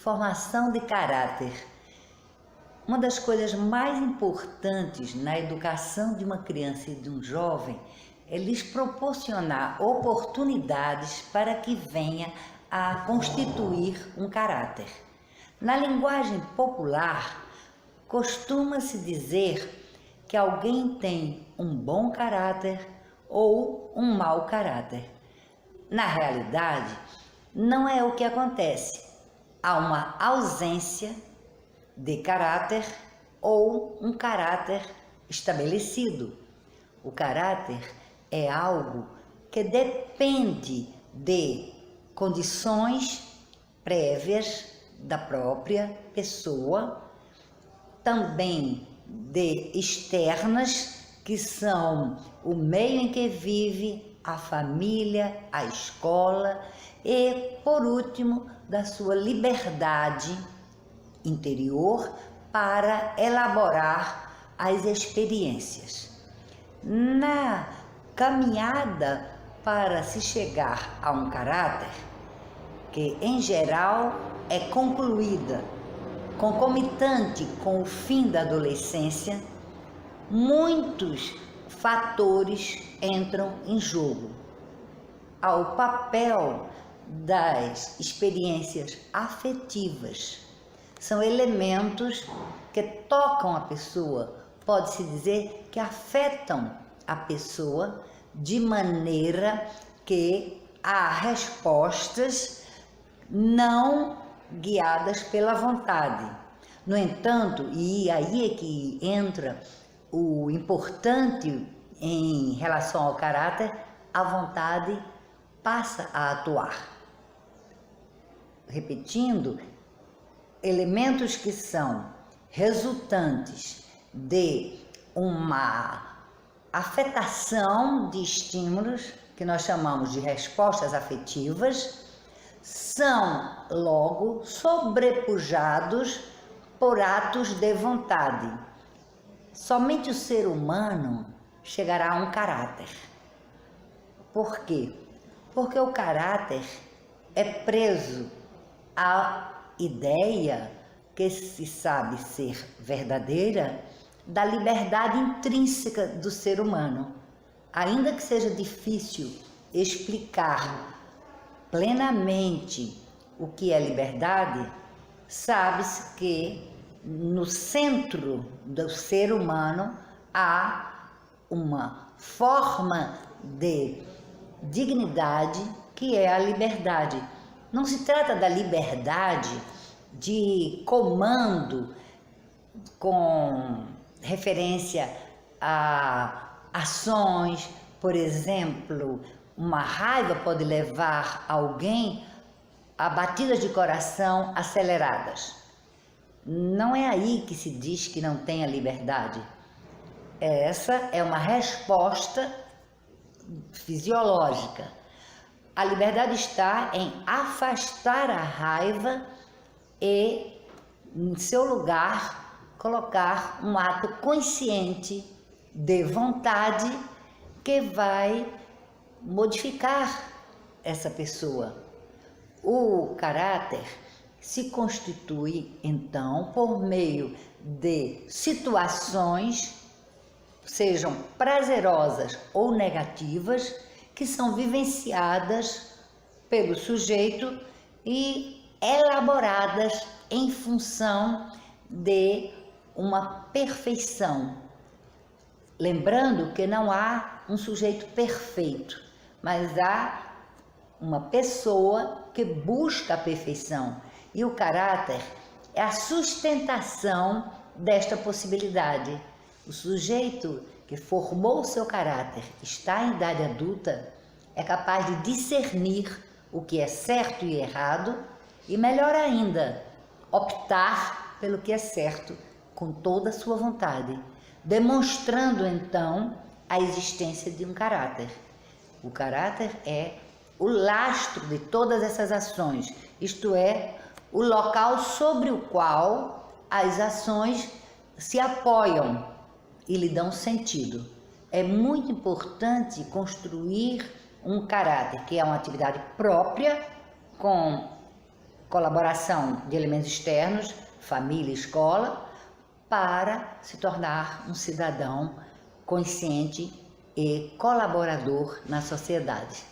Formação de caráter. Uma das coisas mais importantes na educação de uma criança e de um jovem é lhes proporcionar oportunidades para que venha a constituir um caráter. Na linguagem popular, costuma-se dizer que alguém tem um bom caráter ou um mau caráter. Na realidade, não é o que acontece. Há uma ausência de caráter ou um caráter estabelecido. O caráter é algo que depende de condições prévias da própria pessoa, também de externas, que são o meio em que vive, a família, a escola e, por último, da sua liberdade interior para elaborar as experiências. Na caminhada para se chegar a um caráter, que em geral é concluída concomitante com o fim da adolescência, muitos fatores entram em jogo. Ao papel das experiências afetivas. São elementos que tocam a pessoa, pode-se dizer que afetam a pessoa de maneira que há respostas não guiadas pela vontade. No entanto, e aí é que entra o importante em relação ao caráter, a vontade passa a atuar. Repetindo, elementos que são resultantes de uma afetação de estímulos, que nós chamamos de respostas afetivas, são logo sobrepujados por atos de vontade. Somente o ser humano chegará a um caráter. Por quê? Porque o caráter é preso à ideia, que se sabe ser verdadeira, da liberdade intrínseca do ser humano. Ainda que seja difícil explicar plenamente o que é liberdade, sabe-se que no centro do ser humano há uma forma de dignidade que é a liberdade. Não se trata da liberdade de comando com referência a ações, por exemplo, uma raiva pode levar alguém a batidas de coração aceleradas. Não é aí que se diz que não tem a liberdade. Essa é uma resposta fisiológica. A liberdade está em afastar a raiva e, em seu lugar, colocar um ato consciente de vontade que vai modificar essa pessoa. O caráter se constitui, então, por meio de situações, sejam prazerosas ou negativas, que são vivenciadas pelo sujeito e elaboradas em função de uma perfeição. Lembrando que não há um sujeito perfeito, mas há uma pessoa que busca a perfeição. E o caráter é a sustentação desta possibilidade. O sujeito que formou o seu caráter, está em idade adulta, é capaz de discernir o que é certo e errado e, melhor ainda, optar pelo que é certo com toda a sua vontade, demonstrando então a existência de um caráter. O caráter é o lastro de todas essas ações, isto é, o local sobre o qual as ações se apoiam e lhe dão sentido. É muito importante construir um caráter, que é uma atividade própria, com colaboração de elementos externos, família, escola, para se tornar um cidadão consciente e colaborador na sociedade.